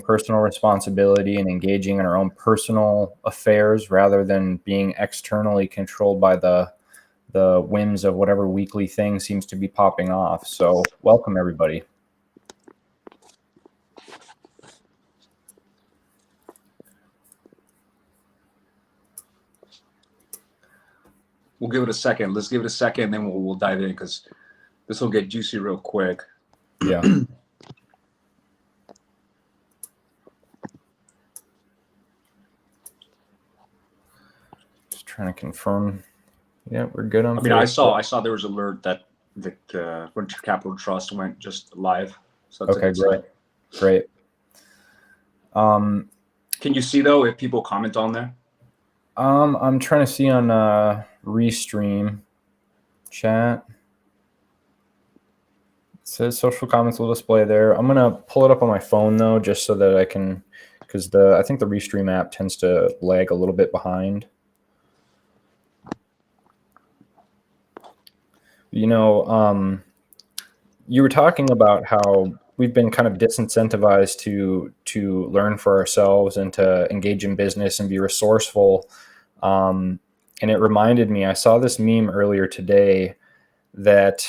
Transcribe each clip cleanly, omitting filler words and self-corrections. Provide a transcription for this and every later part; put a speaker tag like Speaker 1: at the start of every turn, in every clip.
Speaker 1: personal responsibility and engaging in our own personal affairs rather than being externally controlled by the whims of whatever weekly thing seems to be popping off. So welcome, everybody.
Speaker 2: We'll give it a second. Let's give it a second, then we'll dive in because this will get juicy real quick.
Speaker 1: Yeah. Just trying to confirm. Yeah, we're good on.
Speaker 2: I mean, I saw there was an alert that the Venture Capital Trust went just live. So that's
Speaker 1: okay, great.
Speaker 2: Can you see though if people comment on there?
Speaker 1: I'm trying to see on Restream chat. It says social comments will display there. I'm gonna pull it up on my phone though, just so that I can, because I think the Restream app tends to lag a little bit behind. You know, you were talking about how we've been kind of disincentivized to learn for ourselves and to engage in business and be resourceful. And it reminded me, I saw this meme earlier today that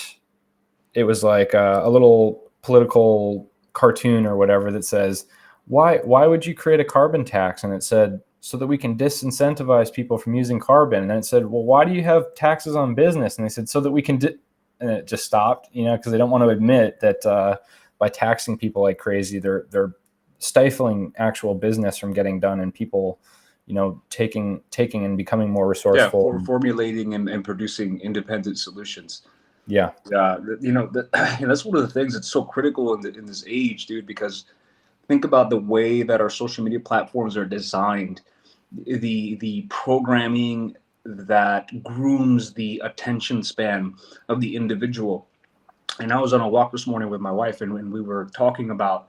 Speaker 1: it was like a little political cartoon or whatever that says, why would you create a carbon tax? And it said, so that we can disincentivize people from using carbon. And then it said, well, why do you have taxes on business? And they said, so that we can, and it just stopped, because they don't want to admit that by taxing people like crazy, they're stifling actual business from getting done and people, taking and becoming more resourceful.
Speaker 2: Yeah, formulating and producing independent solutions.
Speaker 1: Yeah.
Speaker 2: That's one of the things that's so critical in this age, dude, because think about the way that our social media platforms are designed, the programming that grooms the attention span of the individual. And I was on a walk this morning with my wife, and we were talking about,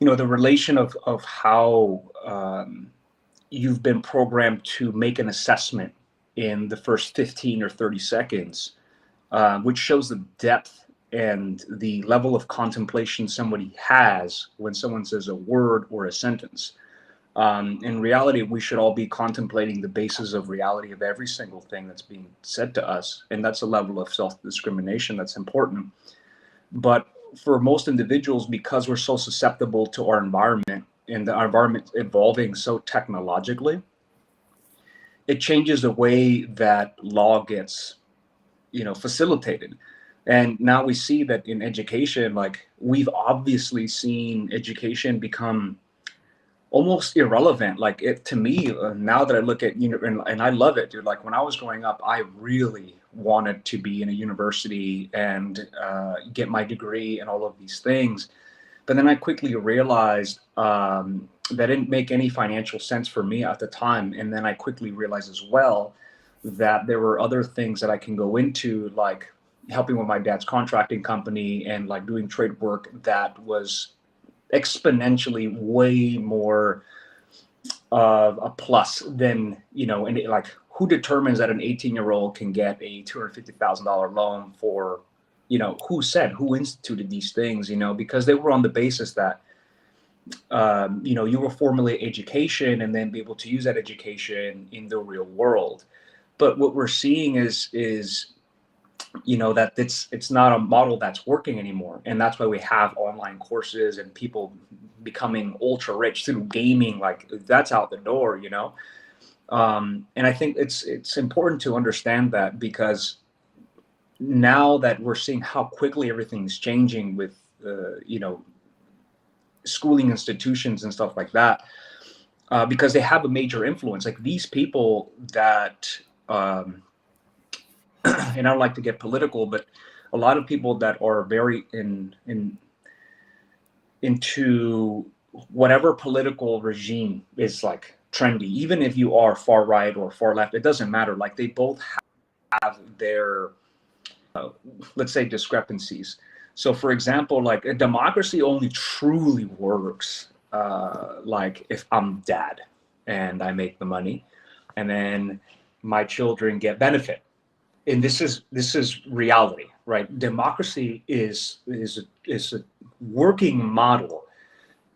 Speaker 2: the relation of how you've been programmed to make an assessment in the first 15 or 30 seconds, which shows the depth and the level of contemplation somebody has when someone says a word or a sentence. In reality, we should all be contemplating the basis of reality of every single thing that's being said to us. And that's a level of self-discrimination that's important. But for most individuals, because we're so susceptible to our environment and our environment evolving so technologically, it changes the way that law gets, facilitated. And now we see that in education, like we've obviously seen education become almost irrelevant. Like to me, now that I look at, and I love it, dude. Like when I was growing up, I really wanted to be in a university and get my degree and all of these things. But then I quickly realized that didn't make any financial sense for me at the time. And then I quickly realized as well that there were other things that I can go into, like helping with my dad's contracting company and like doing trade work that was exponentially way more of a plus than, and like who determines that an 18-year-old can get a $250,000 loan for, who instituted these things, because they were on the basis that, you will formulate education and then be able to use that education in the real world. But what we're seeing is that it's not a model that's working anymore. And that's why we have online courses and people becoming ultra rich through gaming. Like that's out the door, and I think it's important to understand that, because now that we're seeing how quickly everything's changing with schooling institutions and stuff like that, because they have a major influence. Like these people that and I don't like to get political, but a lot of people that are very into whatever political regime is like trendy, even if you are far right or far left, it doesn't matter. Like they both have their, let's say, discrepancies. So for example, like a democracy only truly works like if I'm dad and I make the money and then my children get benefit. And this is reality, right? Democracy is a working model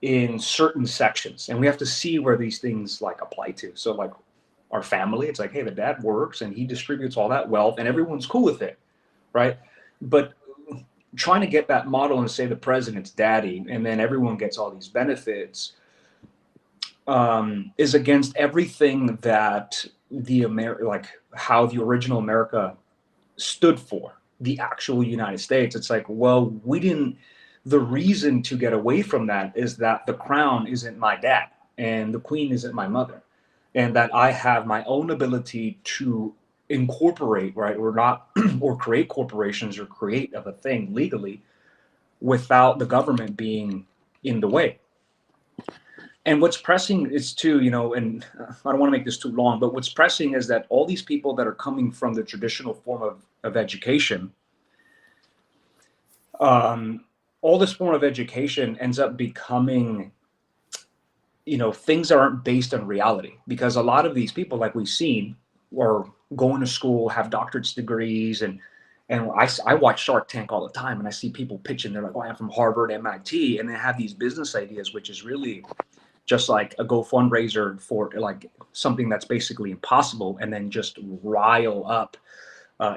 Speaker 2: in certain sections, and we have to see where these things like apply to. So like our family, it's like, hey, the dad works and he distributes all that wealth and everyone's cool with it, right? But trying to get that model and say the president's daddy and then everyone gets all these benefits is against everything that like how the original America stood for, the actual United States. It's like, well, the reason to get away from that is that the crown isn't my dad and the queen isn't my mother, and that I have my own ability to incorporate, right, or not, or create corporations or create of a thing legally without the government being in the way. And what's pressing is too, and I don't want to make this too long, but what's pressing is that all these people that are coming from the traditional form of education, all this form of education ends up becoming, things that aren't based on reality. Because a lot of these people, like we've seen, are going to school, have doctorate degrees, and I watch Shark Tank all the time, and I see people pitching. They're like, "Oh, I'm from Harvard, MIT," and they have these business ideas, which is really just like a Go fundraiser for like something that's basically impossible, and then just rile up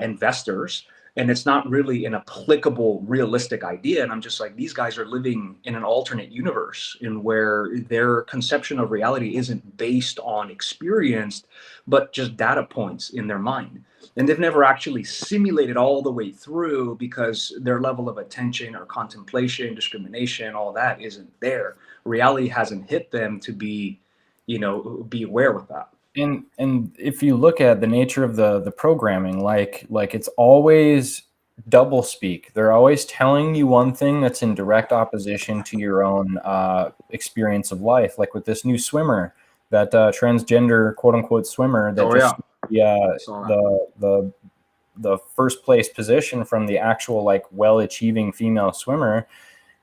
Speaker 2: investors. And it's not really an applicable, realistic idea. And I'm just like, these guys are living in an alternate universe in where their conception of reality isn't based on experience, but just data points in their mind. And they've never actually simulated all the way through because their level of attention or contemplation, discrimination, all that isn't there. Reality hasn't hit them to be aware with that.
Speaker 1: And if you look at the nature of the programming, like it's always double speak. They're always telling you one thing that's in direct opposition to your own experience of life. Like with this new swimmer, that transgender quote unquote swimmer that the first place position from the actual like well-achieving female swimmer.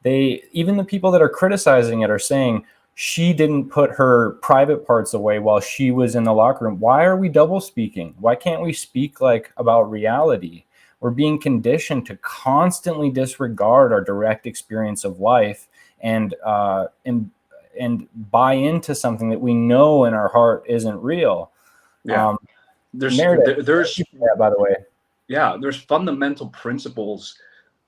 Speaker 1: Even the people that are criticizing it are saying, she didn't put her private parts away while she was in the locker room. Why are we double speaking? Why can't we speak like about reality? We're being conditioned to constantly disregard our direct experience of life and buy into something that we know in our heart isn't real.
Speaker 2: Yeah. There's by the way. Yeah, there's fundamental principles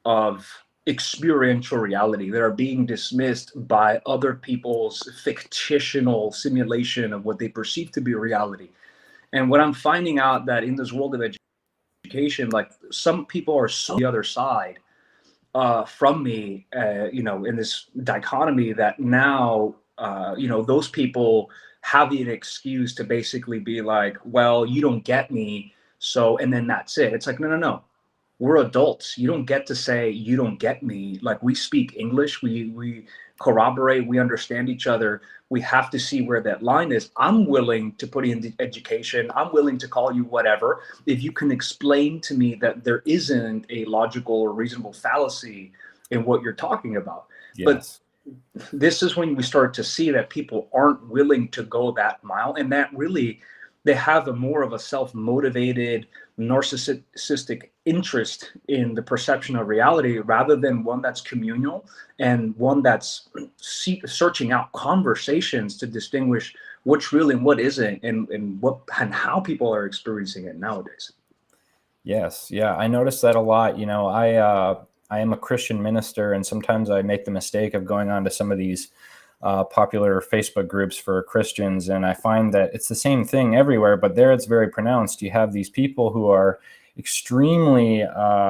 Speaker 2: of experiential reality that are being dismissed by other people's fictional simulation of what they perceive to be reality. And what I'm finding out that in this world of education, like some people are so on the other side from me, in this dichotomy that now, those people have an excuse to basically be like, well, you don't get me. So, and then that's it. It's like, no. We're adults. You don't get to say you don't get me. Like, we speak English, we corroborate, we understand each other. We have to see where that line is. I'm willing to put in the education. I'm willing to call you whatever if you can explain to me that there isn't a logical or reasonable fallacy in what you're talking about. Yes. But this is when we start to see that people aren't willing to go that mile, and that really they have more of a self-motivated, narcissistic interest in the perception of reality rather than one that's communal and one that's searching out conversations to distinguish what's real and what isn't, and how people are experiencing it nowadays.
Speaker 1: Yes, yeah, I noticed that a lot. I am a Christian minister, and sometimes I make the mistake of going on to some of these popular Facebook groups for Christians, and I find that it's the same thing everywhere, but there it's very pronounced. You have these people who are extremely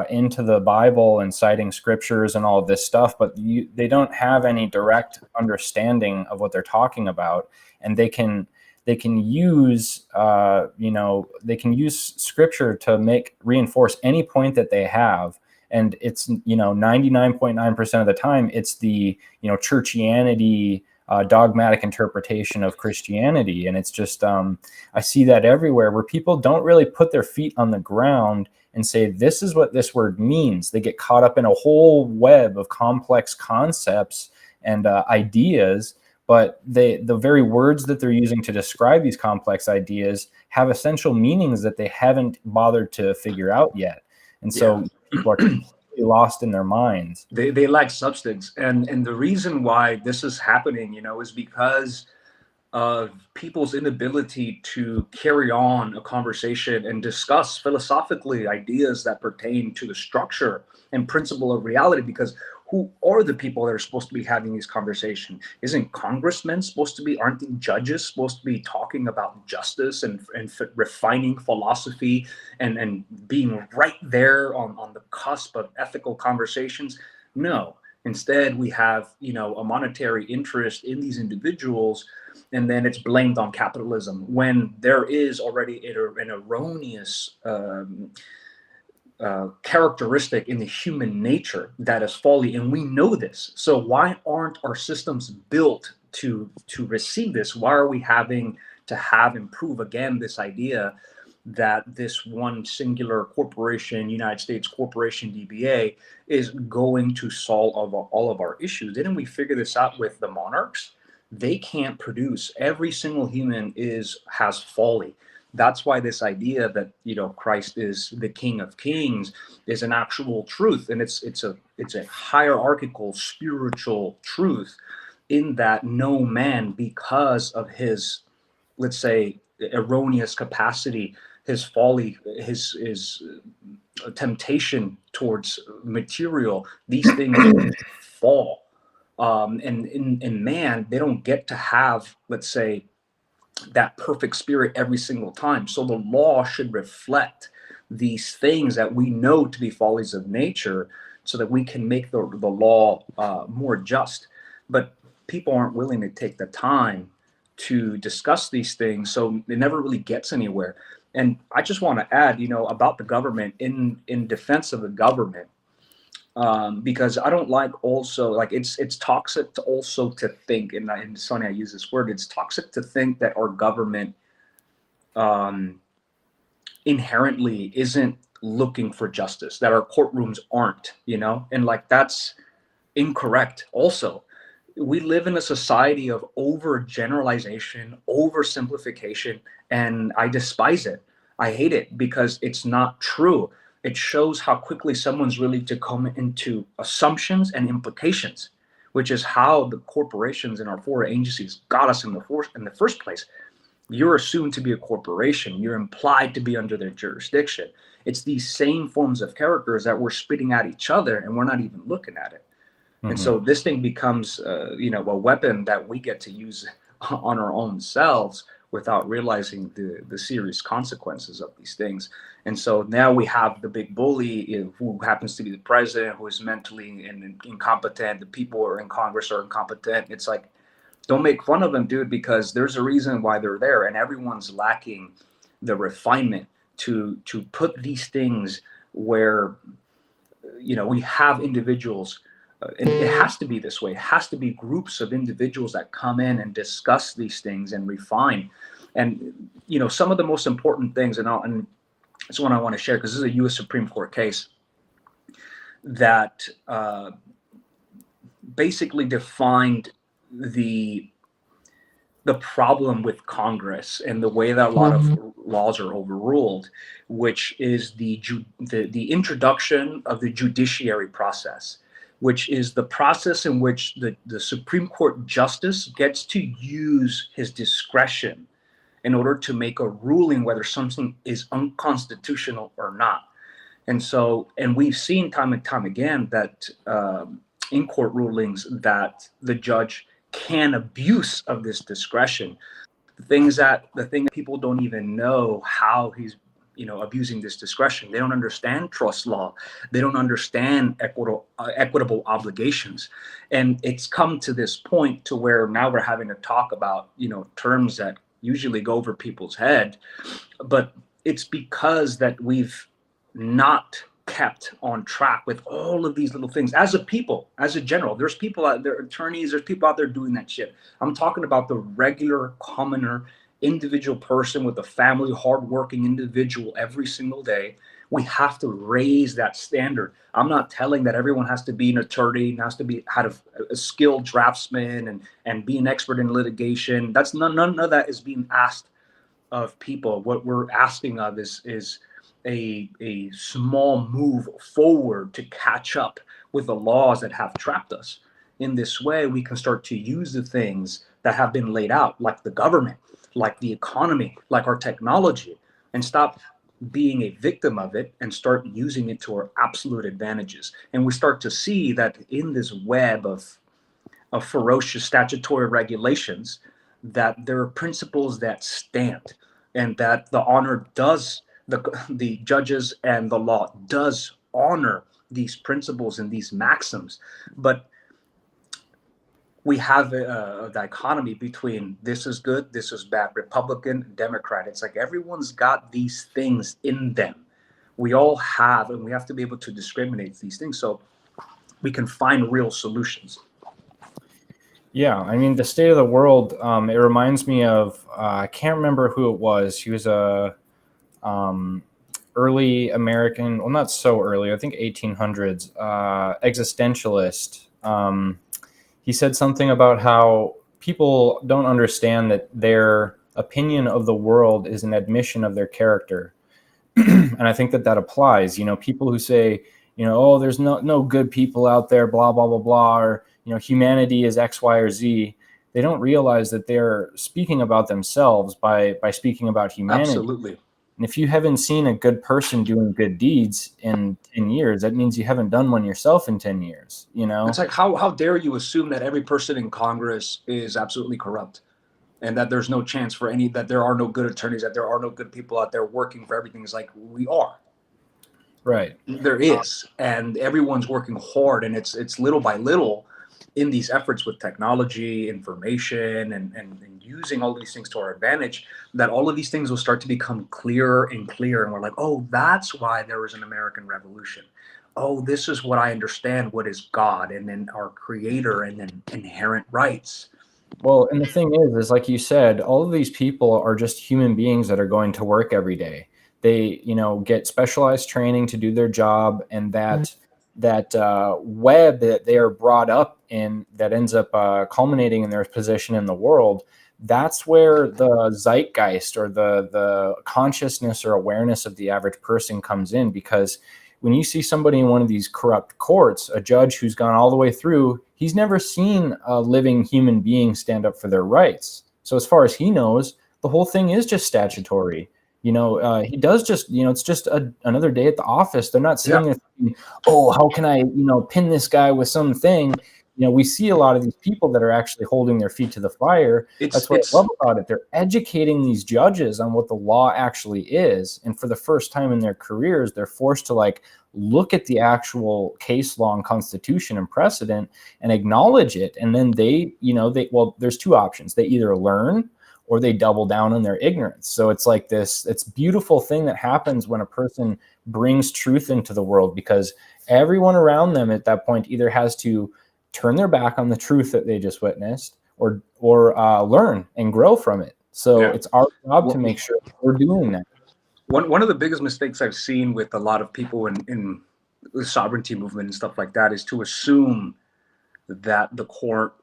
Speaker 1: into the Bible and citing scriptures and all of this stuff, but they don't have any direct understanding of what they're talking about, and they can use they can use scripture to reinforce any point that they have. And it's, 99.9% of the time, it's the, churchianity, dogmatic interpretation of Christianity. And it's just, I see that everywhere where people don't really put their feet on the ground and say, this is what this word means. They get caught up in a whole web of complex concepts and ideas, but the very words that they're using to describe these complex ideas have essential meanings that they haven't bothered to figure out yet. And so people are completely completely lost in their minds.
Speaker 2: They lack substance, and the reason why this is happening, is because of people's inability to carry on a conversation and discuss philosophically ideas that pertain to the structure and principle of reality. Because who are the people that are supposed to be having these conversations? Isn't congressmen supposed to be, aren't the judges supposed to be talking about justice and refining philosophy and being right there on the cusp of ethical conversations? No. Instead, we have, a monetary interest in these individuals, and then it's blamed on capitalism when there is already an erroneous characteristic in the human nature that is folly, and we know this. So why aren't our systems built to receive this? Why are we having to improve again this idea that this one singular corporation, United States Corporation, DBA, is going to solve all of our issues? Didn't we figure this out with the monarchs? They can't produce. Every single human has folly. That's why this idea that Christ is the King of Kings is an actual truth, and it's a hierarchical spiritual truth, in that no man, because of his, let's say, erroneous capacity, his folly, his temptation towards material, these things fall. And in man, they don't get to have, let's say, that perfect spirit every single time. So the law should reflect these things that we know to be follies of nature, so that we can make the law more just. But people aren't willing to take the time to discuss these things, so it never really gets anywhere. And I just want to add, about the government, in defense of the government, because I don't like, also, like, it's toxic to also to think, and Sonny, I use this word, it's toxic to think that our government inherently isn't looking for justice, that our courtrooms aren't, and like, that's incorrect. Also, we live in a society of overgeneralization, oversimplification, and I despise it. I hate it, because it's not true. It shows how quickly someone's really to come into assumptions and implications, which is how the corporations and our foreign agencies got us in the first place. You're assumed to be a corporation. You're implied to be under their jurisdiction. It's these same forms of characters that we're spitting at each other, and we're not even looking at it. Mm-hmm. And so this thing becomes, a weapon that we get to use on our own selves without realizing the serious consequences of these things. And so now we have the big bully, who happens to be the president, who is mentally incompetent. The people who are in Congress are incompetent. It's like, don't make fun of them, dude, because there's a reason why they're there, and everyone's lacking the refinement to put these things where, we have individuals. And it has to be this way. It has to be groups of individuals that come in and discuss these things and refine. And, some of the most important things, and it's one I want to share, because this is a U.S. Supreme Court case that basically defined the problem with Congress and the way that a lot of laws are overruled, which is the introduction of the judiciary process, which is the process in which the Supreme Court justice gets to use his discretion in order to make a ruling whether something is unconstitutional or not. And we've seen time and time again that in court rulings that the judge can abuse of this discretion. The thing that people don't even know how he's abusing this discretion. They don't understand trust law. They don't understand equitable obligations. And it's come to this point to where now we're having to talk about, terms that usually go over people's head. But it's because that we've not kept on track with all of these little things as a people, as a general. There's people out there, attorneys, there's people out there doing that shit. I'm talking about the regular commoner, individual person with a family, hardworking individual every single day. We have to raise that standard. I'm not telling that everyone has to be an attorney, has to be a skilled draftsman and be an expert in litigation. None of that is being asked of people. What we're asking of is a small move forward to catch up with the laws that have trapped us. In this way, we can start to use the things that have been laid out, like the government, like the economy, like our technology, and stop being a victim of it and start using it to our absolute advantages. And we start to see that in this web of ferocious statutory regulations, that there are principles that stand, and that the honor does, the judges and the law does honor these principles and these maxims. But we have a dichotomy between this is good, this is bad, Republican, Democrat. It's like everyone's got these things in them. We all have, and we have to be able to discriminate these things so we can find real solutions.
Speaker 1: Yeah, I mean, the state of the world, it reminds me of, I can't remember who it was. He was a early American, well, not so early, I think 1800s, existentialist. He said something about how people don't understand that their opinion of the world is an admission of their character. And I think that that applies. People who say, oh, there's no good people out there, blah, blah, blah, blah, or, humanity is X, Y, or Z. They don't realize that they're speaking about themselves by speaking about humanity.
Speaker 2: Absolutely.
Speaker 1: And if you haven't seen a good person doing good deeds in 10 years, that means you haven't done one yourself in 10 years,
Speaker 2: It's like, how dare you assume that every person in Congress is absolutely corrupt, and that there's no chance for any, that there are no good attorneys, that there are no good people out there working for everything. It's like, we are.
Speaker 1: Right.
Speaker 2: There is, and everyone's working hard, and it's little by little in these efforts with technology, information, and using all these things to our advantage, that all of these things will start to become clearer and clearer. And we're like, oh, that's why there was an American Revolution. Oh, this is what I understand, what is God, and then our creator, and then inherent rights.
Speaker 1: Well, and the thing is like you said, all of these people are just human beings that are going to work every day. They, get specialized training to do their job, and that web that they are brought up in, that ends up culminating in their position in the world. That's where the zeitgeist, or the consciousness or awareness of the average person comes in. Because when you see somebody in one of these corrupt courts, a judge who's gone all the way through, he's never seen a living human being stand up for their rights. So as far as he knows, the whole thing is just statutory. He does just, it's just another day at the office. They're not sitting there thinking, oh, how can I, pin this guy with something? We see a lot of these people that are actually holding their feet to the fire. That's what I love about it. They're educating these judges on what the law actually is. And for the first time in their careers, they're forced to look at the actual case law and constitution and precedent and acknowledge it. And then there's two options. They either learn or they double down on their ignorance. So it's like it's beautiful thing that happens when a person brings truth into the world, because everyone around them at that point either has to turn their back on the truth that they just witnessed, or learn and grow from it. So it's our job to make sure we're doing that.
Speaker 2: One of the biggest mistakes I've seen with a lot of people in the sovereignty movement and stuff like that is to assume that the court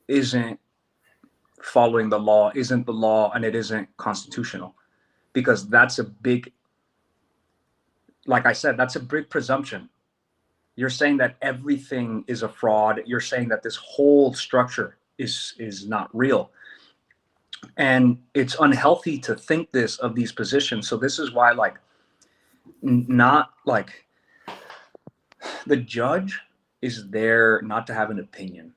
Speaker 2: isn't following the law, isn't the law, and it isn't constitutional. Because that's a big, like I said, that's a big presumption. You're saying that everything is a fraud. You're saying that this whole structure is not real. And it's unhealthy to think this of these positions. So this is why, the judge is there not to have an opinion.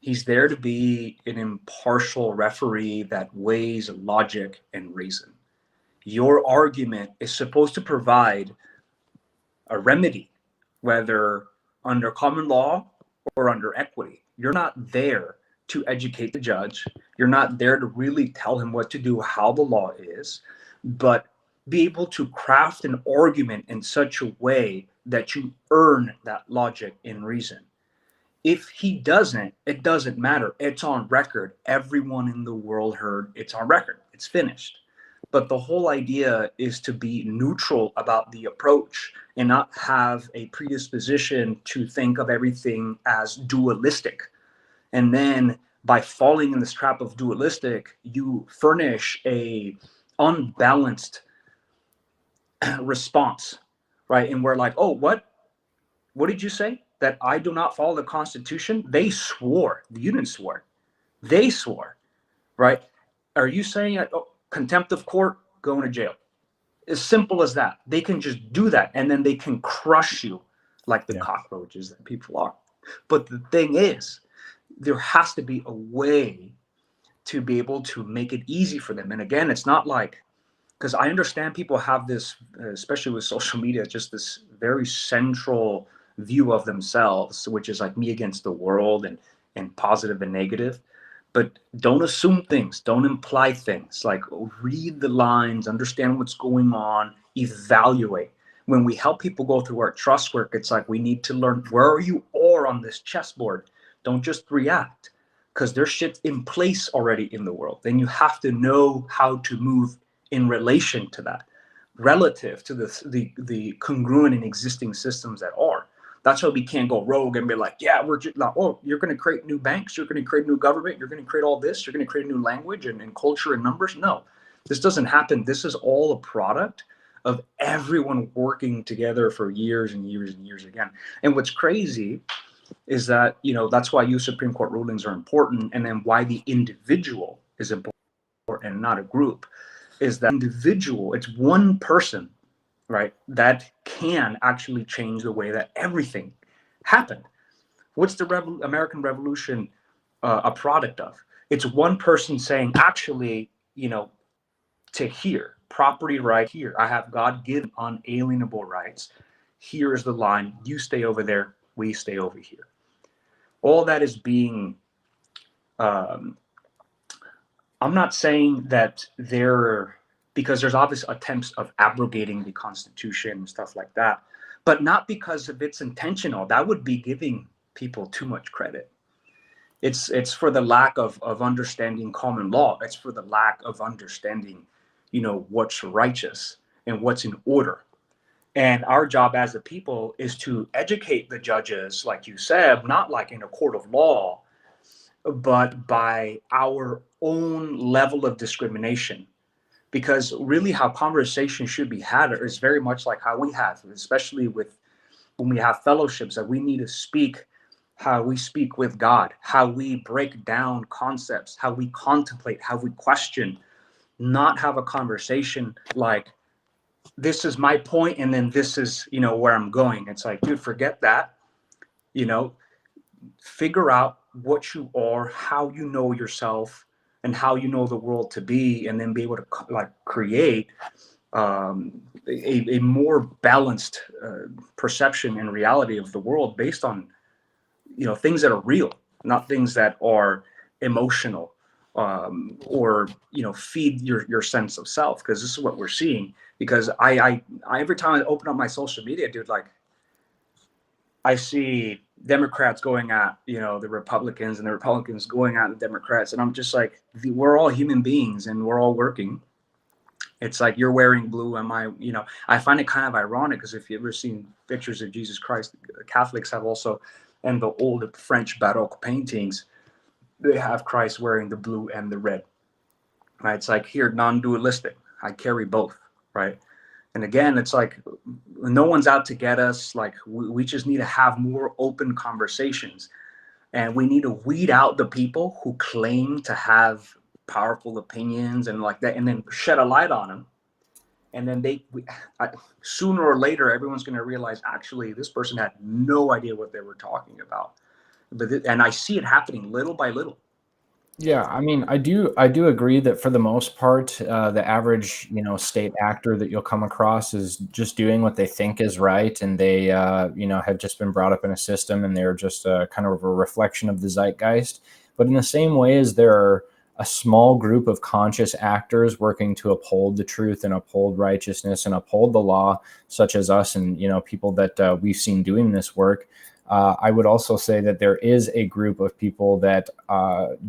Speaker 2: He's there to be an impartial referee that weighs logic and reason. Your argument is supposed to provide a remedy, whether under common law or under equity. You're not there to educate the judge. You're not there to really tell him what to do, how the law is, but be able to craft an argument in such a way that you earn that logic and reason. If he doesn't, it doesn't matter. It's on record. Everyone in the world heard, it's on record. It's finished. But the whole idea is to be neutral about the approach and not have a predisposition to think of everything as dualistic. And then by falling in this trap of dualistic, you furnish a unbalanced response, right? And we're like, oh, what did you say? That I do not follow the Constitution? They swore. You didn't swear. They swore, right? Are you saying contempt of court, going to jail? As simple as that. They can just do that, and then they can crush you like the cockroaches that people are. But the thing is, there has to be a way to be able to make it easy for them. And again, it's not like, because I understand people have this, especially with social media, just this very central view of themselves, which is like me against the world, and positive and negative. But don't assume things, don't imply things. Like, read the lines, understand what's going on, evaluate. When we help people go through our trust work, it's like we need to learn where you are on this chessboard. Don't just react, because there's shit in place already in the world. Then you have to know how to move in relation to that, relative to the congruent and existing systems that are. That's why we can't go rogue and be like, yeah, we're just like, oh, you're going to create new banks, you're going to create new government, you're going to create all this, you're going to create a new language and culture and numbers. No, this doesn't happen. This is all a product of everyone working together for years and years and years again. And what's crazy is that, that's why U.S. Supreme Court rulings are important, and then why the individual is important and not a group, is that individual, it's one person, right, that can actually change the way that everything happened. What's the American Revolution a product of? It's one person saying, actually, to here, property right here, I have God-given unalienable rights. Here is the line. You stay over there, we stay over here. All that is being, I'm not saying that because there's obvious attempts of abrogating the Constitution and stuff like that, but not because of it's intentional. That would be giving people too much credit. It's for the lack of understanding common law. It's for the lack of understanding, what's righteous and what's in order. And our job as a people is to educate the judges, like you said, not like in a court of law, but by our own level of discrimination. Because really how conversation should be had is very much like how we have, especially when we have fellowships, that we need to speak how we speak with God, how we break down concepts, how we contemplate, how we question, not have a conversation like, this is my point, and then this is, where I'm going. It's like, dude, forget that. Figure out what you are, how you know yourself, and how you know the world to be, and then be able to create a more balanced perception and reality of the world based on things that are real, not things that are emotional, or feed your sense of self. Because this is what we're seeing. Because I every time I open up my social media, dude, like, I see Democrats going at the Republicans, and the Republicans going at the Democrats, and I'm just like, we're all human beings and we're all working. It's like, you're wearing blue, and I find it kind of ironic, because if you've ever seen pictures of Jesus Christ, Catholics have also, and the old French Baroque paintings, they have Christ wearing the blue and the red. Right? It's like, here, non-dualistic. I carry both, right? And again, it's like, no one's out to get us. Like, we just need to have more open conversations, and we need to weed out the people who claim to have powerful opinions and like that, and then shed a light on them. And then sooner or later, everyone's going to realize, actually, this person had no idea what they were talking about. And I see it happening little by little.
Speaker 1: Yeah, I mean, I do agree that for the most part, the average, state actor that you'll come across is just doing what they think is right, and they, have just been brought up in a system, and they're just kind of a reflection of the zeitgeist. But in the same way as there are a small group of conscious actors working to uphold the truth and uphold righteousness and uphold the law, such as us and people that we've seen doing this work. I would also say that there is a group of people that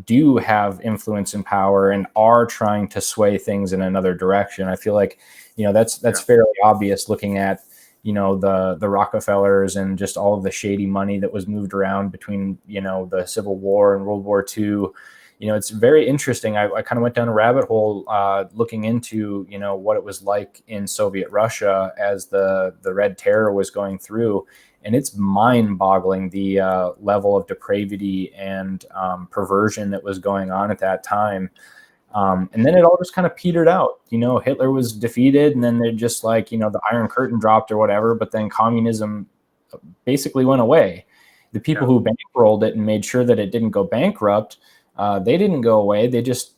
Speaker 1: do have influence and power and are trying to sway things in another direction. I feel like, that's fairly obvious looking at, the Rockefellers and just all of the shady money that was moved around between, the Civil War and World War II. it's very interesting. I kind of went down a rabbit hole looking into, what it was like in Soviet Russia as the Red Terror was going through. And it's mind-boggling, the level of depravity and perversion that was going on at that time. And then it all just kind of petered out. Hitler was defeated, and then they just like, the Iron Curtain dropped or whatever, but then communism basically went away. The people who bankrolled it and made sure that it didn't go bankrupt, they didn't go away. They just,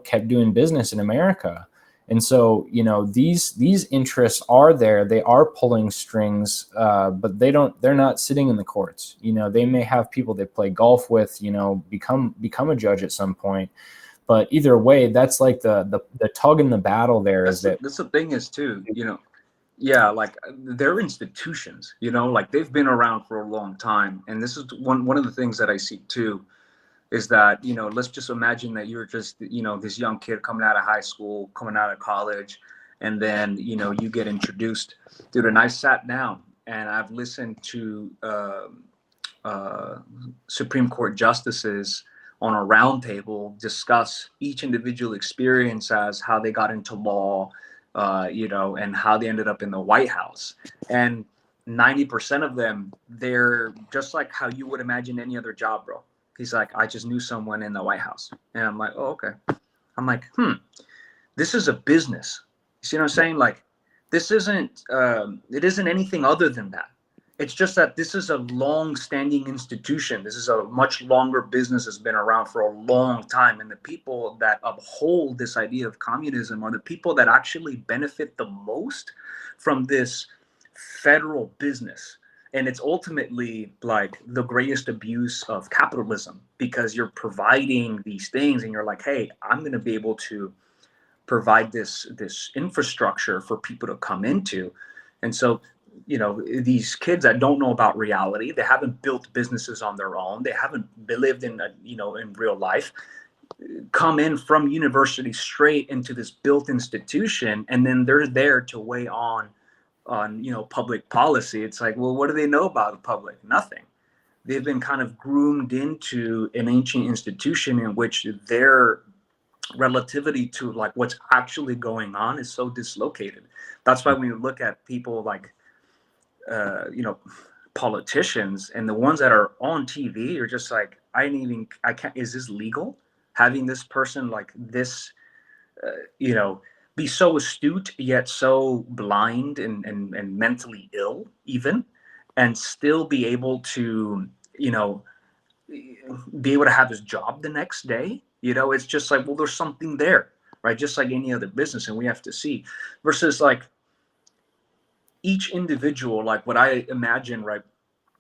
Speaker 1: kept doing business in America. And so, these interests are there. They are pulling strings, but they're not sitting in the courts. They may have people they play golf with, become a judge at some point. But either way, that's like the tug in the battle there.
Speaker 2: That's the thing is too, yeah, like they're institutions, like they've been around for a long time. And this is one of the things that I see too, is that, let's just imagine that you're just, this young kid coming out of high school, coming out of college, and then, you get introduced. Dude, and I sat down and I've listened to Supreme Court justices on a roundtable discuss each individual experience as how they got into law, and how they ended up in the White House. And 90% of them, they're just like how you would imagine any other job, bro. He's like, I just knew someone in the White House. And I'm like, oh, okay. I'm like, this is a business. You see what I'm saying? Like, this isn't, it isn't anything other than that. It's just that this is a long-standing institution. This is a much longer business that's been around for a long time. And the people that uphold this idea of communism are the people that actually benefit the most from this federal business. And it's ultimately like the greatest abuse of capitalism, because you're providing these things and you're like, hey, I'm going to be able to provide this infrastructure for people to come into. And so, these kids that don't know about reality, they haven't built businesses on their own, they haven't lived in in real life, come in from university straight into this built institution, and then they're there to weigh on public policy. It's like, well, what do they know about the public? Nothing. They've been kind of groomed into an ancient institution in which their relativity to like what's actually going on is so dislocated. That's why when you look at people like politicians and the ones that are on TV, you're just like, I can't, is this legal? Having this person like this, be so astute yet so blind and mentally ill even, and still be able to, be able to have his job the next day. It's just like, well, there's something there, right? Just like any other business, and we have to see. Versus like each individual, like what I imagine, right?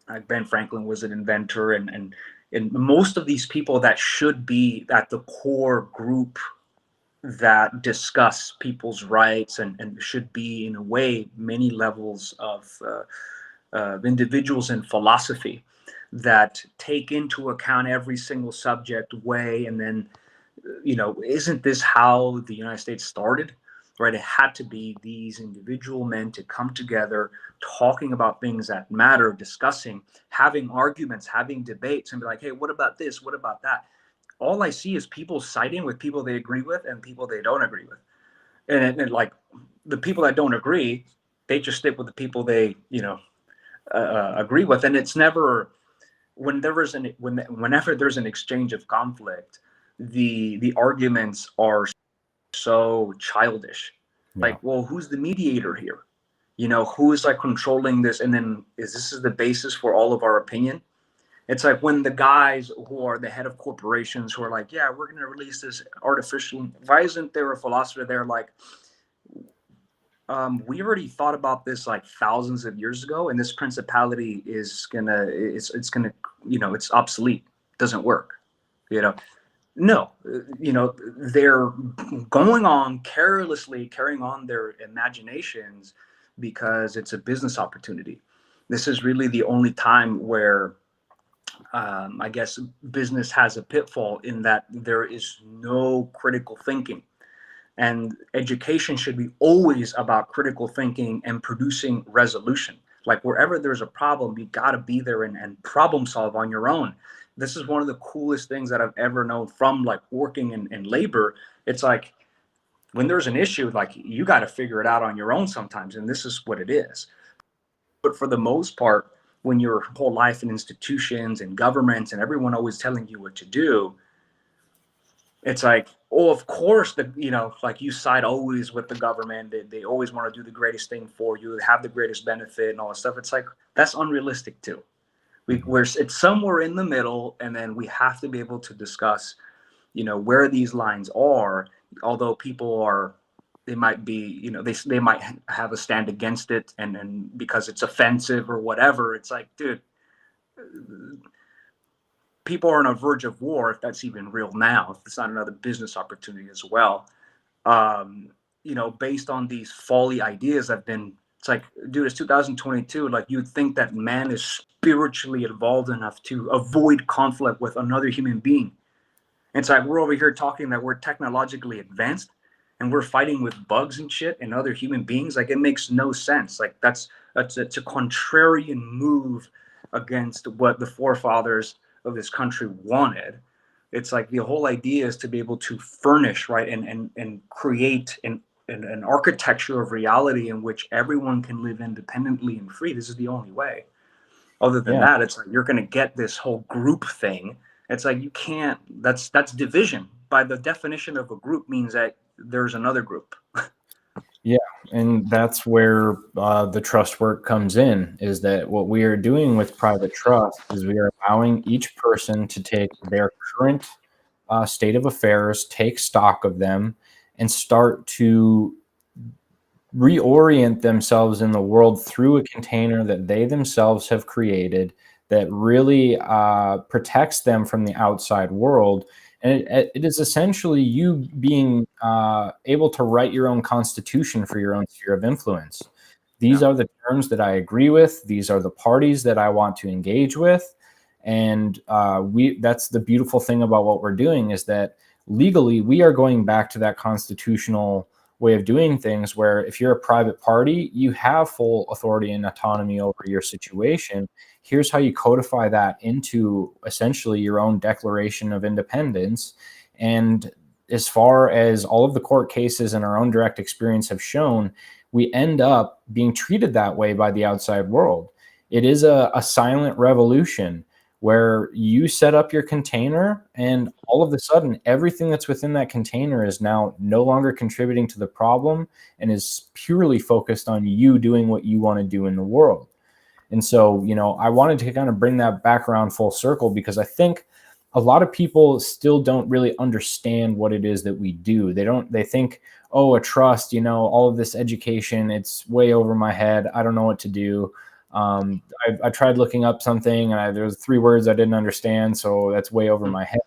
Speaker 2: Like Ben Franklin was an inventor, and most of these people that should be at the core group that discuss people's rights and should be in a way many levels of individuals in philosophy that take into account every single subject way. And then, isn't this how the United States started? Right? It had to be these individual men to come together, talking about things that matter, discussing, having arguments, having debates, and be like, hey, what about this? What about that? All I see is people siding with people they agree with and people they don't agree with. And like the people that don't agree, they just stick with the people they, agree with. And it's never, whenever there's an exchange of conflict, the arguments are so childish. Yeah. Like, well, who's the mediator here? Who is like controlling this? And then this is the basis for all of our opinion? It's like when the guys who are the head of corporations who are like, yeah, we're going to release this artificial, why isn't there a philosopher there like, we already thought about this like thousands of years ago, and this principality is gonna, it's gonna, it's obsolete, doesn't work, No, they're going on carelessly carrying on their imaginations because it's a business opportunity. This is really the only time where I guess business has a pitfall in that there is no critical thinking. And education should be always about critical thinking and producing resolution. Like wherever there's a problem, you got to be there and problem solve on your own. this is one of the coolest things that I've ever known from like working in labor. It's like when there's an issue, like you got to figure it out on your own sometimes, and this is what it is. But for the most part, when your whole life in institutions and governments and everyone always telling you what to do, it's like, oh, of course, that, you know, like you side always with the government. They always want to do the greatest thing for you, have the greatest benefit and all that stuff. It's like, that's unrealistic too. It's somewhere in the middle, and then we have to be able to discuss, you know, where these lines are. Although people are, they might be, you know, they might have a stand against it, and because it's offensive or whatever. It's like, dude, people are on a verge of war, if that's even real now, if it's not another business opportunity as well. You know, based on these folly ideas that have been, it's like, dude, it's 2022. Like, you'd think that man is spiritually evolved enough to avoid conflict with another human being. It's like we're over here talking that we're technologically advanced and we're fighting with bugs and shit and other human beings. Like, it makes no sense. Like, it's a contrarian move against what the forefathers of this country wanted. It's like the whole idea is to be able to furnish, right, and create an architecture of reality in which everyone can live independently and free. This is the only way. Other than that, it's like you're going to get this whole group thing. It's like you can't. That's division. By the definition of a group means that there's another group.
Speaker 1: Yeah, and that's where the trust work comes in, is that what we are doing with private trust is we are allowing each person to take their current state of affairs, take stock of them, and start to reorient themselves in the world through a container that they themselves have created that really protects them from the outside world. And it is essentially you being able to write your own constitution for your own sphere of influence. These are the terms that I agree with. These are the parties that I want to engage with. And that's the beautiful thing about what we're doing, is that legally we are going back to that constitutional way of doing things, where if you're a private party, you have full authority and autonomy over your situation. Here's how you codify that into essentially your own Declaration of Independence. And as far as all of the court cases and our own direct experience have shown, we end up being treated that way by the outside world. It is a silent revolution where you set up your container, and all of a sudden, everything that's within that container is now no longer contributing to the problem and is purely focused on you doing what you want to do in the world. And so, you know, I wanted to kind of bring that back around full circle, because I think a lot of people still don't really understand what it is that we do. They think, oh, a trust, you know, all of this education, it's way over my head. I don't know what to do. I tried looking up something and there was 3 words I didn't understand, so that's way over my head.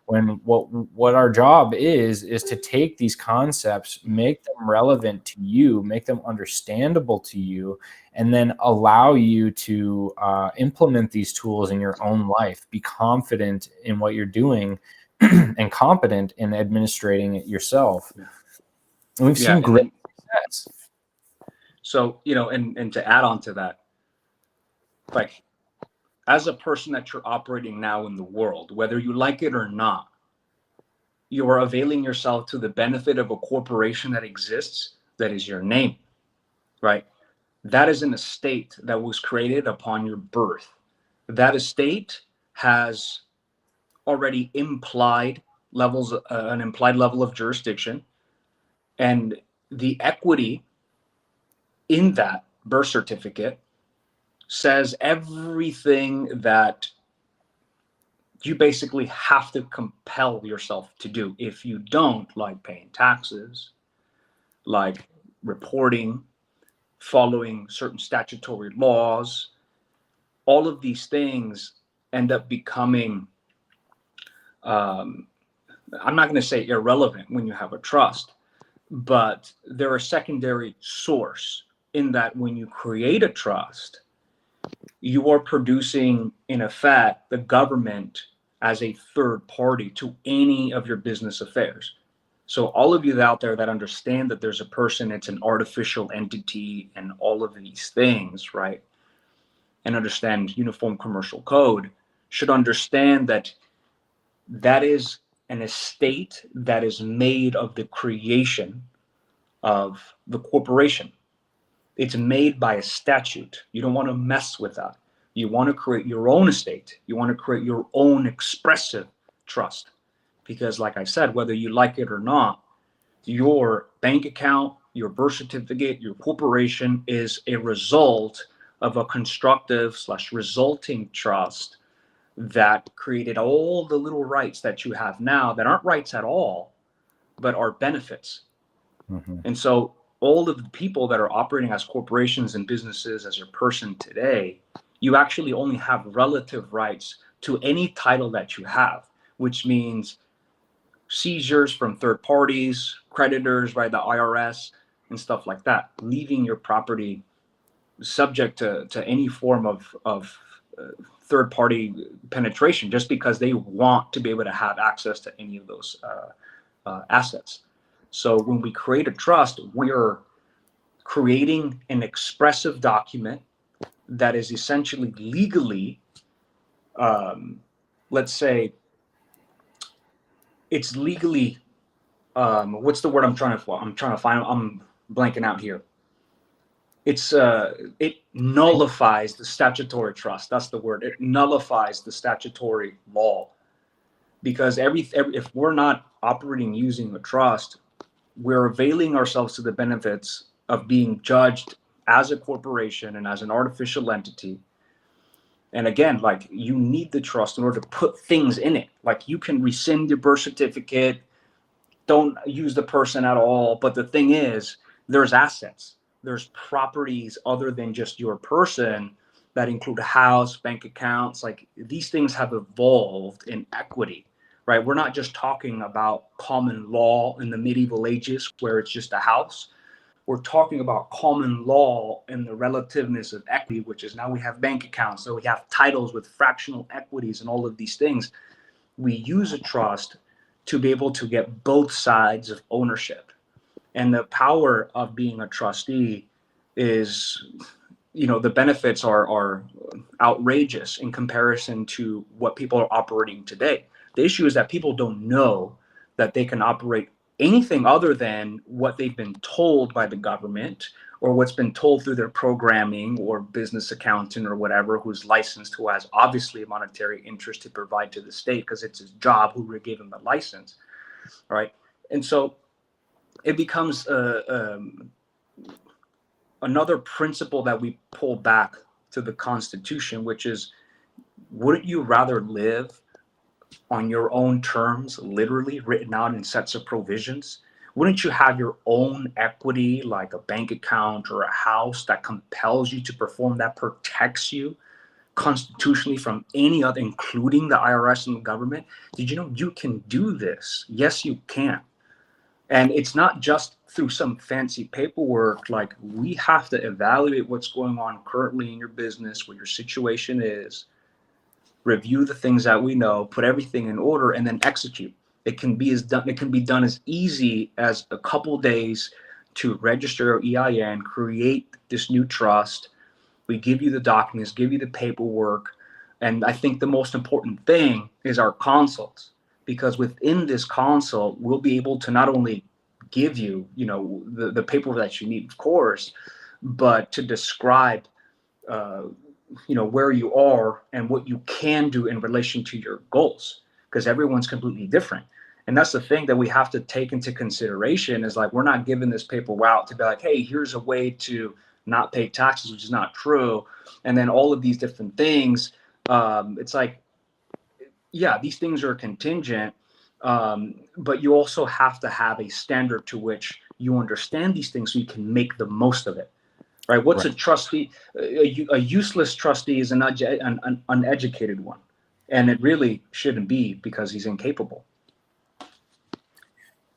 Speaker 1: When what our job is to take these concepts, make them relevant to you, make them understandable to you, and then allow you to implement these tools in your own life. Be confident in what you're doing and competent in administrating it yourself. And we've seen great success.
Speaker 2: So, you know, and to add on to that, like, as a person that you're operating now in the world, whether you like it or not, you are availing yourself to the benefit of a corporation that exists, that is your name, right? That is an estate that was created upon your birth. That estate has already implied levels, an implied level of jurisdiction, and the equity in that birth certificate says everything that you basically have to compel yourself to do. If you don't, like paying taxes, like reporting, following certain statutory laws, all of these things end up becoming, I'm not going to say irrelevant when you have a trust, but they're a secondary source, in that when you create a trust, you are producing, in effect, the government as a third party to any of your business affairs. So all of you out there that understand that there's a person, it's an artificial entity and all of these things, right? And understand uniform commercial code, should understand that that is an estate that is made of the creation of the corporation. It's made by a statute. You don't want to mess with that. You want to create your own estate. You want to create your own expressive trust. Because, like I said, whether you like it or not, your bank account, your birth certificate, your corporation is a result of a constructive / resulting trust that created all the little rights that you have now that aren't rights at all, but are benefits. Mm-hmm. And so all of the people that are operating as corporations and businesses as your person today, you actually only have relative rights to any title that you have, which means seizures from third parties, creditors by the IRS, and stuff like that, leaving your property subject to any form of third-party penetration, just because they want to be able to have access to any of those assets. So when we create a trust, we're creating an expressive document that is essentially legally, let's say, it's legally, what's the word I'm trying to find? I'm blanking out here. It nullifies the statutory trust. That's the word. It nullifies the statutory law, because if we're not operating using a trust, we're availing ourselves to the benefits of being judged as a corporation and as an artificial entity. And again, like, you need the trust in order to put things in it. Like, you can rescind your birth certificate, don't use the person at all. But the thing is, there's assets. There's properties other than just your person that include a house, bank accounts. Like, these things have evolved in equity, right? We're not just talking about common law in the medieval ages where it's just a house. We're talking about common law and the relativeness of equity, which is now we have bank accounts, so we have titles with fractional equities and all of these things. We use a trust to be able to get both sides of ownership. And the power of being a trustee is, the benefits are outrageous in comparison to what people are operating today. The issue is that people don't know that they can operate anything other than what they've been told by the government, or what's been told through their programming or business accountant or whatever, who's licensed, who has obviously a monetary interest to provide to the state because it's his job, who gave him the license, right? And so it becomes another principle that we pull back to the Constitution, which is, wouldn't you rather live on your own terms, literally written out in sets of provisions? Wouldn't you have your own equity, like a bank account or a house, that compels you to perform, that protects you constitutionally from any other, including the IRS and the government? Did you know you can do this? Yes, you can. And it's not just through some fancy paperwork. Like, we have to evaluate what's going on currently in your business, what your situation is, review the things that we know, put everything in order, and then execute. It can be done as easy as a couple days to register your EIN, create this new trust. We give you the documents, give you the paperwork. And I think the most important thing is our consults, because within this consult, we'll be able to not only give you, the paperwork that you need, of course, but to describe where you are and what you can do in relation to your goals, because everyone's completely different. And that's the thing that we have to take into consideration, is like, we're not giving this paper out to be like, hey, here's a way to not pay taxes, which is not true. And then all of these different things, it's like, yeah, these things are contingent, but you also have to have a standard to which you understand these things so you can make the most of it. Right? What's right. A trustee? A useless trustee is an uneducated one, and it really shouldn't be, because he's incapable.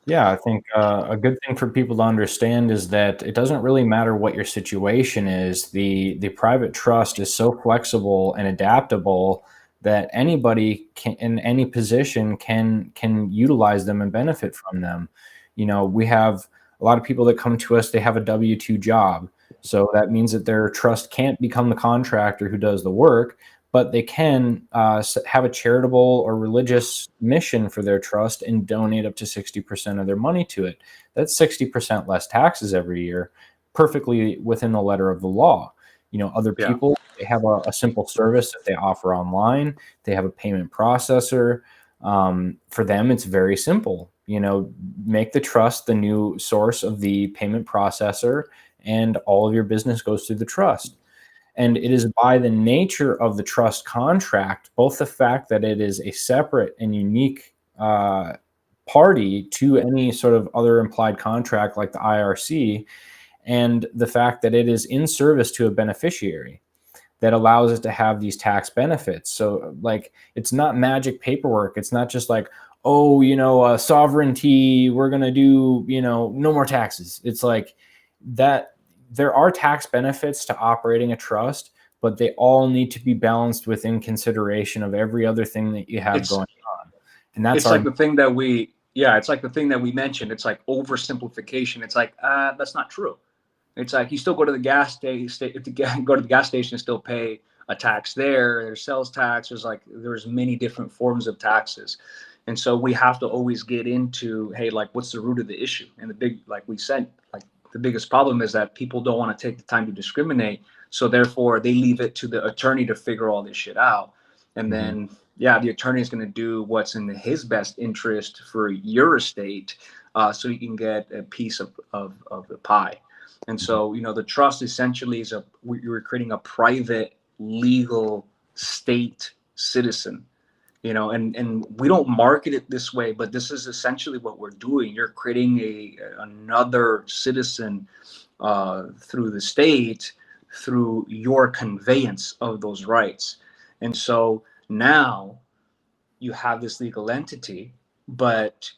Speaker 1: Yeah, I think a good thing for people to understand is that it doesn't really matter what your situation is. The private trust is so flexible and adaptable that anybody can, in any position, can utilize them and benefit from them. We have a lot of people that come to us, they have a W-2 job. So that means that their trust can't become the contractor who does the work, but they can have a charitable or religious mission for their trust and donate up to 60% of their money to it. That's 60% less taxes every year, perfectly within the letter of the law. Other
Speaker 2: Yeah.
Speaker 1: people, they have a simple service that they offer online. They have a payment processor. For them, it's very simple. Make the trust the new source of the payment processor, and all of your business goes through the trust. And it is by the nature of the trust contract, both the fact that it is a separate and unique party to any sort of other implied contract like the IRC, and the fact that it is in service to a beneficiary, that allows it to have these tax benefits. So like, it's not magic paperwork. It's not just like, oh, sovereignty, we're going to do, no more taxes. It's like that there are tax benefits to operating a trust, but they all need to be balanced within consideration of every other thing that you have
Speaker 2: It's
Speaker 1: going on. And that's
Speaker 2: it's like the thing that it's like the thing that we mentioned. It's like oversimplification. It's like, that's not true. It's like you still go to the gas station, go to the gas station and still pay a tax there. There's sales tax. There's many different forms of taxes. And so we have to always get into, hey, like, what's the root of the issue? And like we said, like, the biggest problem is that people don't want to take the time to discriminate. So therefore they leave it to the attorney to figure all this shit out. And then, the attorney is going to do what's in his best interest for your estate, so you can get a piece of the pie. And so, the trust essentially is you're creating a private legal state citizen, and we don't market it this way, but this is essentially what we're doing. You're creating another citizen through the state, through your conveyance of those rights. And so now you have this legal entity, but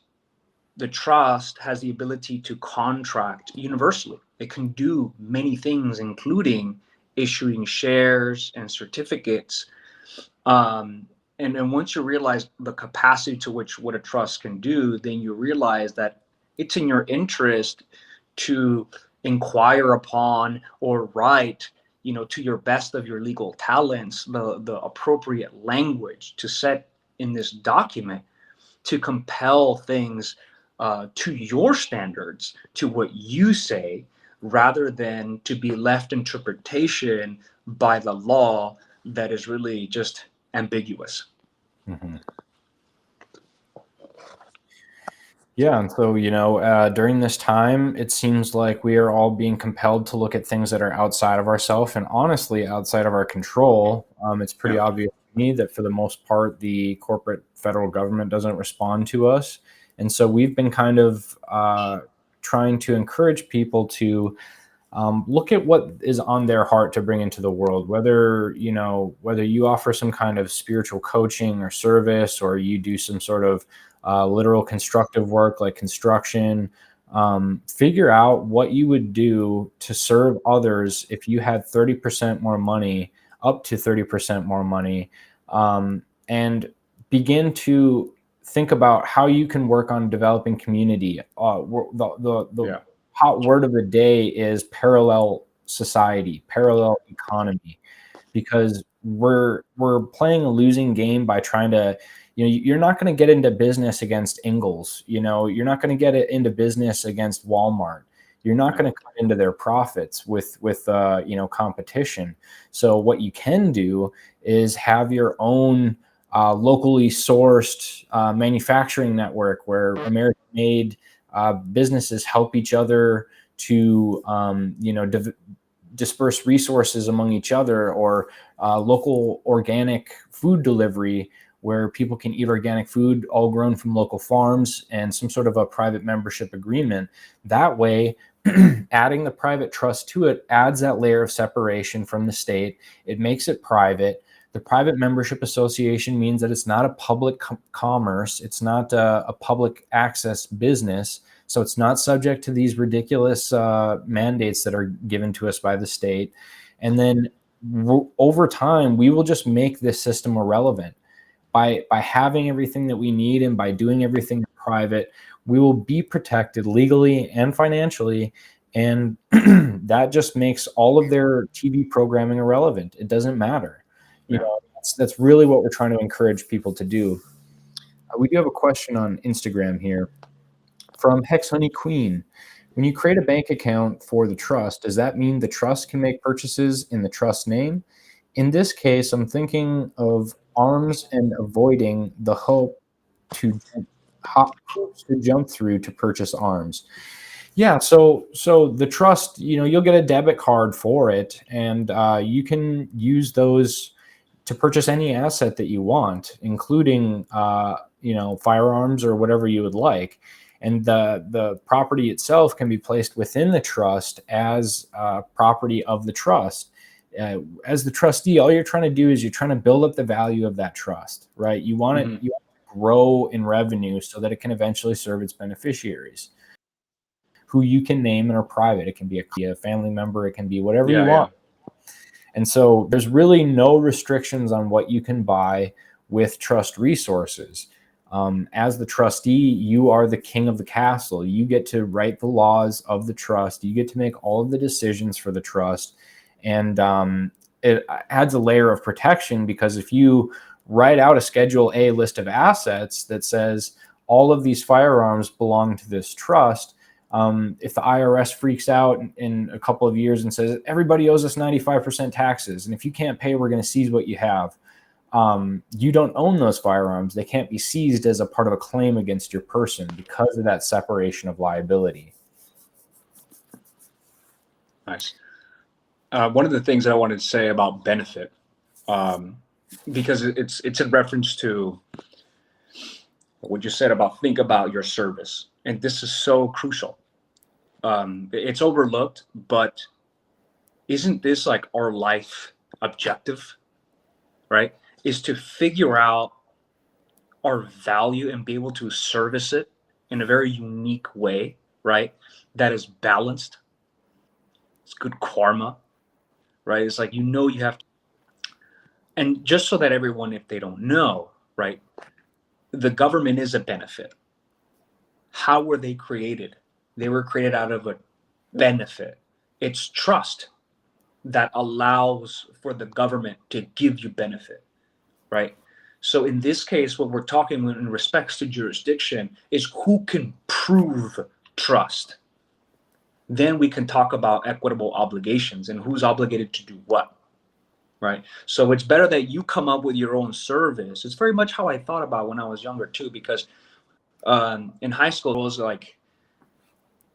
Speaker 2: the trust has the ability to contract universally. It can do many things, including issuing shares and certificates. And once you realize the capacity to which what a trust can do, then you realize that it's in your interest to inquire upon or write, to your best of your legal talents, the appropriate language to set in this document to compel things to your standards, to what you say, rather than to be left interpretation by the law that is really just ambiguous.
Speaker 1: Mm-hmm. Yeah, and so, during this time, it seems like we are all being compelled to look at things that are outside of ourselves and honestly outside of our control. It's pretty obvious to me that for the most part, the corporate federal government doesn't respond to us. And so we've been kind of trying to encourage people to look at what is on their heart to bring into the world, whether you offer some kind of spiritual coaching or service, or you do some sort of literal constructive work like construction. Figure out what you would do to serve others if you had 30% more money, up to 30% more money, and begin to think about how you can work on developing community. The hot word of the day is parallel society, parallel economy, because we're playing a losing game by trying to, you're not going to get into business against Ingalls. You're not going to get it into business against Walmart. You're not going to cut into their profits with competition. So what you can do is have your own locally sourced manufacturing network where American-made businesses help each other to disperse resources among each other, or local organic food delivery where people can eat organic food all grown from local farms, and some sort of a private membership agreement. That way, adding the private trust to it adds that layer of separation from the state. It makes it private. The private membership association means that it's not a public commerce. It's not a public access business. So it's not subject to these ridiculous mandates that are given to us by the state. And then over time, we will just make this system irrelevant. By having everything that we need and by doing everything private, we will be protected legally and financially. And that just makes all of their TV programming irrelevant. It doesn't matter. That's really what we're trying to encourage people to do. We do have a question on Instagram here from Hex Honey Queen. When you create a bank account for the trust, does that mean the trust can make purchases in the trust name? In this case, I'm thinking of arms and avoiding the to hoops to jump through to purchase arms. Yeah, so the trust, you'll get a debit card for it, and you can use those to purchase any asset that you want, including firearms or whatever you would like. And the property itself can be placed within the trust as property of the trust. As the trustee, all you're trying to do is you're trying to build up the value of that trust, right? You want it to grow in revenue so that it can eventually serve its beneficiaries, who you can name and are private. It can be a family member, it can be whatever you want. And so there's really no restrictions on what you can buy with trust resources. As the trustee, you are the king of the castle. You get to write the laws of the trust. You get to make all of the decisions for the trust. And it adds a layer of protection, because if you write out a Schedule A list of assets that says all of these firearms belong to this trust, if the IRS freaks out in a couple of years and says, everybody owes us 95% taxes, and if you can't pay, we're going to seize what you have, you don't own those firearms. They can't be seized as a part of a claim against your person because of that separation of liability.
Speaker 2: Nice. One of the things that I wanted to say about benefit, because it's in reference to what you said about think about your service. And this is so crucial. It's overlooked, but isn't this like our life objective, right? Is to figure out our value and be able to service it in a very unique way, right? That is balanced. It's good karma, right? It's like, you have to. And just so that everyone, if they don't know, right, the government is a benefit. How were they created? They were created out of a benefit. It's trust that allows for the government to give you benefit, right? So in this case, what we're talking in respects to jurisdiction is who can prove trust. Then we can talk about equitable obligations and who's obligated to do what, right? So it's better that you come up with your own service. It's very much how I thought about when I was younger too, because in high school, it was like,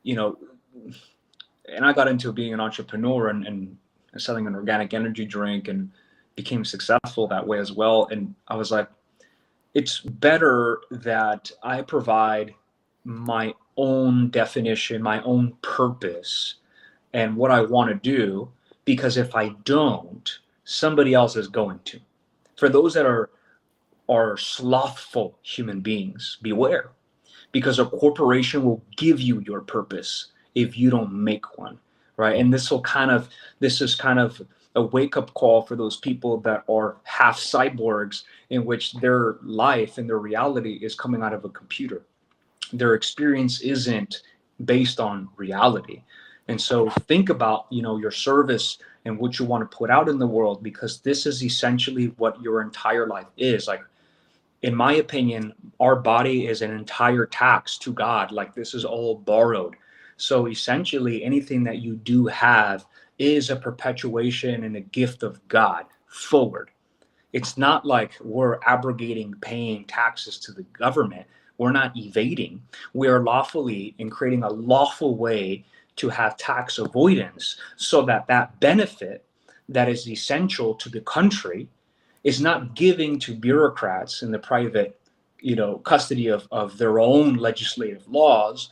Speaker 2: and I got into being an entrepreneur and selling an organic energy drink and became successful that way as well. And I was like, it's better that I provide my own definition, my own purpose, and what I want to do, because if I don't, somebody else is going to. For those that are slothful human beings, beware, because a corporation will give you your purpose if you don't make one, right? And this is kind of a wake-up call for those people that are half cyborgs, in which their life and their reality is coming out of a computer. Their experience isn't based on reality. And so think about, your service and what you want to put out in the world, because this is essentially what your entire life is. Like, in my opinion, our body is an entire tax to God. Like, this is all borrowed. So essentially, anything that you do have is a perpetuation and a gift of God forward. It's not like we're abrogating paying taxes to the government. We're not evading. We are lawfully in creating a lawful way to have tax avoidance, so that that benefit that is essential to the country is not giving to bureaucrats in the private, custody of their own legislative laws,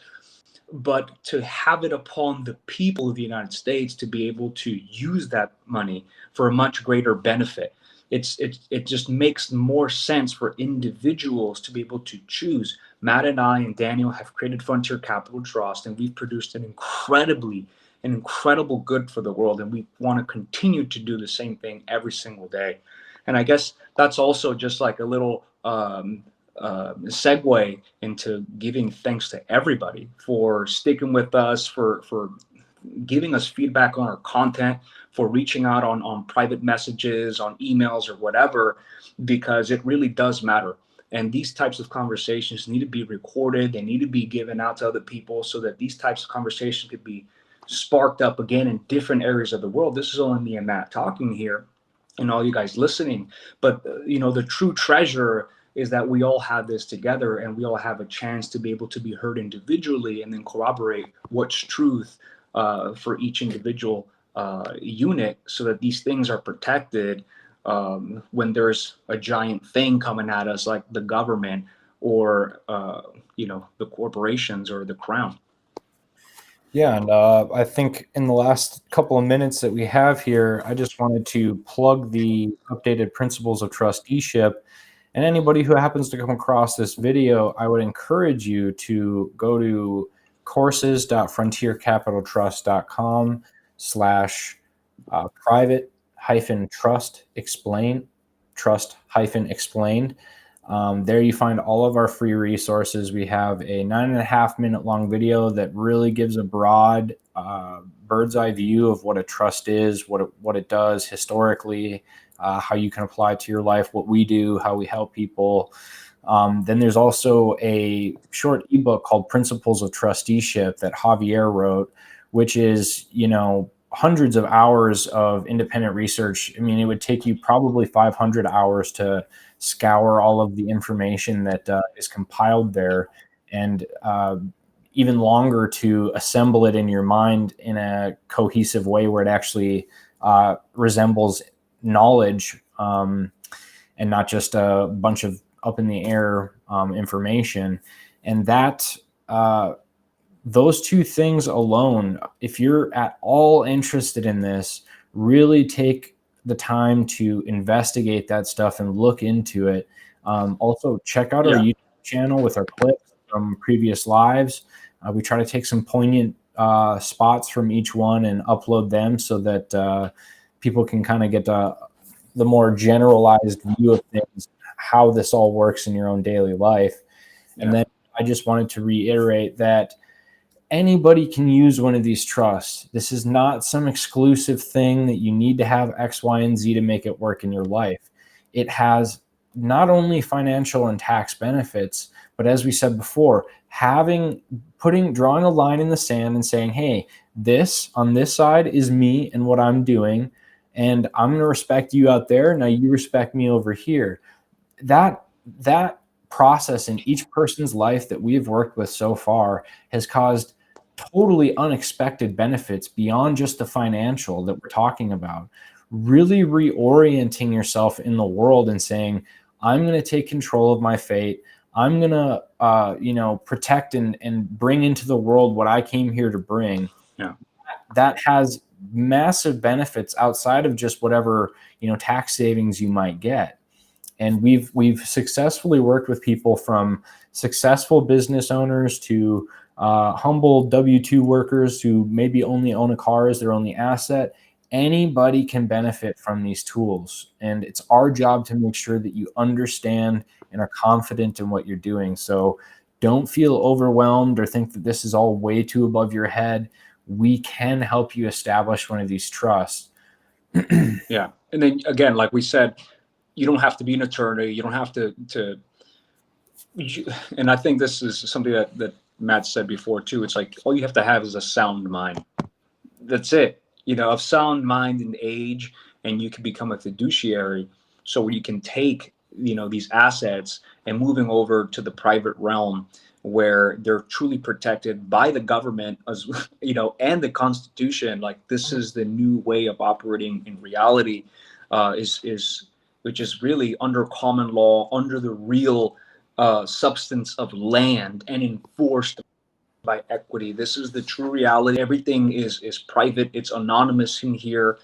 Speaker 2: but to have it upon the people of the United States to be able to use that money for a much greater benefit. It just makes more sense for individuals to be able to choose. Matt and I and Daniel have created Frontier Capital Trust, and we've produced an incredible good for the world, and we want to continue to do the same thing every single day. And I guess that's also just like a little segue into giving thanks to everybody for sticking with us, for giving us feedback on our content, for reaching out on private messages, on emails or whatever, because it really does matter. And these types of conversations need to be recorded. They need to be given out to other people so that these types of conversations could be sparked up again in different areas of the world. This is only me and Matt talking here and all you guys listening. But, the true treasure is that we all have this together and we all have a chance to be able to be heard individually and then corroborate what's truth for each individual unit, so that these things are protected when there's a giant thing coming at us like the government or the corporations or the crown.
Speaker 1: Yeah, and I think in the last couple of minutes that we have here, I just wanted to plug the updated principles of trusteeship. And anybody who happens to come across this video, I would encourage you to go to courses.frontiercapitaltrust.com/private-trust explained. There you find all of our free resources. We have a 9.5-minute long video that really gives a broad bird's eye view of what a trust is, what it does historically, how you can apply it to your life, what we do, how we help people. Then there's also a short ebook called Principles of Trusteeship that Javier wrote, which is, hundreds of hours of independent research. I mean, it would take you probably 500 hours to scour all of the information that is compiled there, and even longer to assemble it in your mind in a cohesive way where it actually resembles knowledge and not just a bunch of up in the air information. And that those two things alone, if you're at all interested in this, really take the time to investigate that stuff and look into it. Also, check out our YouTube channel with our clips from previous lives. We try to take some poignant spots from each one and upload them so that people can kind of get the more generalized view of things, how this all works in your own daily life. And then I just wanted to reiterate that anybody can use one of these trusts. This is not some exclusive thing that you need to have X, Y, and Z to make it work in your life. It has not only financial and tax benefits, but as we said before, drawing a line in the sand and saying, hey, this on this side is me and what I'm doing, and I'm going to respect you out there. Now you respect me over here. That process in each person's life that we've worked with so far has caused totally unexpected benefits beyond just the financial that we're talking about. Really reorienting yourself in the world and saying, I'm going to take control of my fate. I'm going to, protect and bring into the world what I came here to bring.
Speaker 2: Yeah.
Speaker 1: That has massive benefits outside of just whatever, tax savings you might get. And we've successfully worked with people from successful business owners to humble W-2 workers who maybe only own a car as their only asset. Anybody can benefit from these tools. And it's our job to make sure that you understand and are confident in what you're doing. So don't feel overwhelmed or think that this is all way too above your head. We can help you establish one of these trusts.
Speaker 2: Yeah. And then again, like we said, you don't have to be an attorney. You don't have to and I think this is something that Matt said before too. It's like, all you have to have is a sound mind. That's it. Of sound mind and age, and you can become a fiduciary. So you can take, these assets and moving over to the private realm where they're truly protected by the government, as and the Constitution. Like, this is the new way of operating in reality, which is really under common law, under the real substance of land, and enforced by equity. This is the true reality. Everything is private. It's anonymous in here.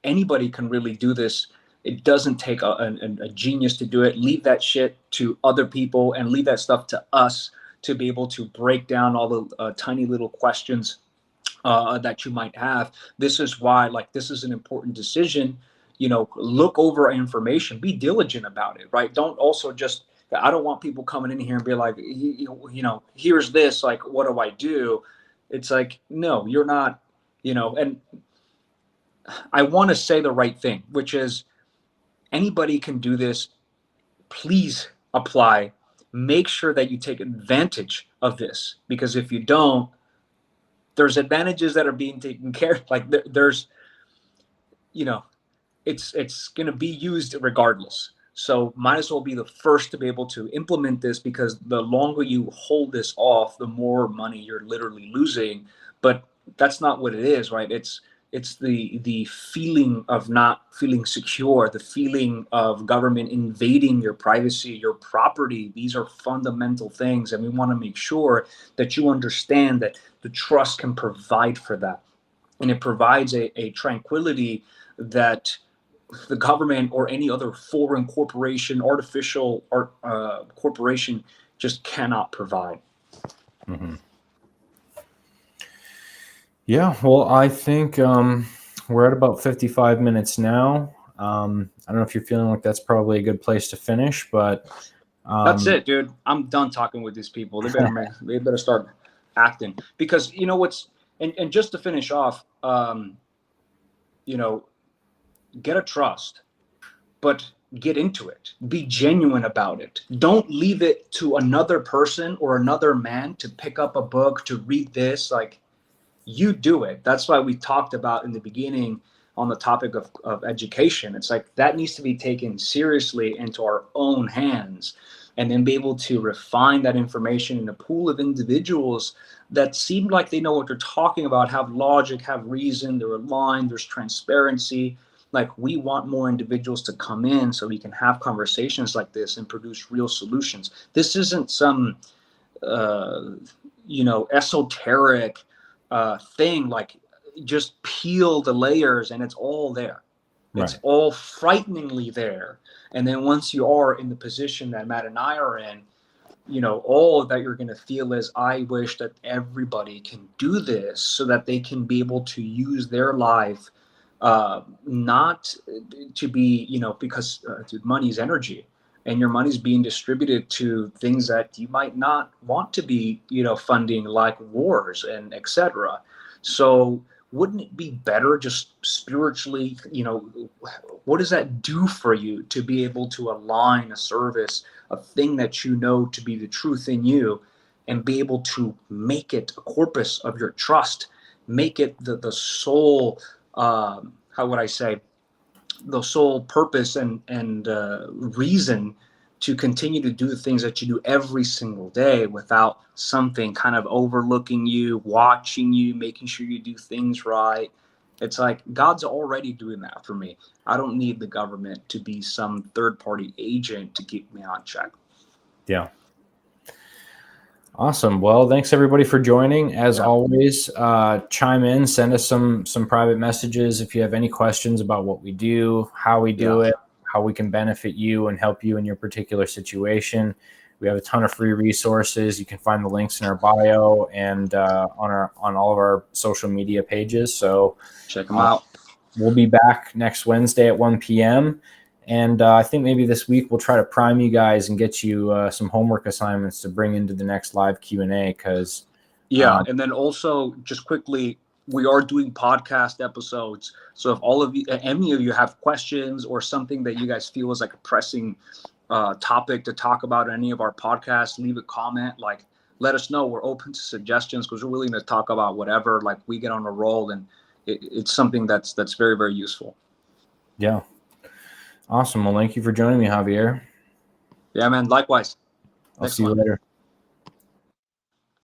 Speaker 2: Anybody can really do this. It doesn't take a genius to do it. Leave that shit to other people and leave that stuff to us to be able to break down all the tiny little questions that you might have. This is why, this is an important decision. Look over information, be diligent about it, right? Don't also just, I don't want people coming in here and be like, here's this, like, what do I do? It's like, no, you're not, and I want to say the right thing, which is anybody can do this. Please apply. Make sure that you take advantage of this, because if you don't, there's advantages that are being taken care of. Like there's, it's going to be used regardless. So might as well be the first to be able to implement this, because the longer you hold this off, the more money you're literally losing. But that's not what it is, right? It's the feeling of not feeling secure, the feeling of government invading your privacy, your property. These are fundamental things, and we want to make sure that you understand that the trust can provide for that, and it provides a tranquility that the government or any other foreign corporation, artificial or corporation, just cannot provide.
Speaker 1: Mm-hmm. Yeah, well, I think we're at about 55 minutes now. I don't know if you're feeling like that's probably a good place to finish, but
Speaker 2: that's it, dude. I'm done talking with these people. They better start acting, because and just to finish off, get a trust, but get into it. Be genuine about it. Don't leave it to another person or another man to pick up a book to read this. Like, you do it. That's why we talked about in the beginning on the topic of education. It's like that needs to be taken seriously into our own hands, and then be able to refine that information in a pool of individuals that seem like they know what they're talking about, have logic, have reason, they're aligned, there's transparency. Like, we want more individuals to come in so we can have conversations like this and produce real solutions. This isn't some esoteric thing. Like, just peel the layers and it's all there. It's
Speaker 1: right.
Speaker 2: all frighteningly there. And then once you are in the position that Matt and I are in, all that you're going to feel is, I wish that everybody can do this so that they can be able to use their life, not to be, because dude, money is energy, and your money's being distributed to things that you might not want to be, funding, like wars and etc. So wouldn't it be better just spiritually, what does that do for you to be able to align a service, a thing that you know to be the truth in you, and be able to make it a corpus of your trust, make it the sole, how would I say, the sole purpose and reason to continue to do the things that you do every single day, without something kind of overlooking you, watching you, making sure you do things right. It's like God's already doing that for me. I don't need the government to be some third-party agent to keep me on check.
Speaker 1: Yeah. Awesome. Well, thanks everybody for joining. As always, chime in, send us some private messages if you have any questions about what we do, how we do it, how we can benefit you and help you in your particular situation. We have a ton of free resources. You can find the links in our bio and on all of our social media pages. So
Speaker 2: check them out.
Speaker 1: We'll be back next Wednesday at 1 p.m. And I think maybe this week we'll try to prime you guys and get you some homework assignments to bring into the next live Q&A. Because
Speaker 2: and then also just quickly, we are doing podcast episodes. So if any of you have questions or something that you guys feel is like a pressing topic to talk about in any of our podcasts, leave a comment. Like, let us know. We're open to suggestions, because we're willing to talk about whatever. Like, we get on a roll, and it's something that's very, very useful.
Speaker 1: Yeah. Awesome. Well, thank you for joining me, Javier.
Speaker 2: Yeah, man. Likewise.
Speaker 1: I'll see you later.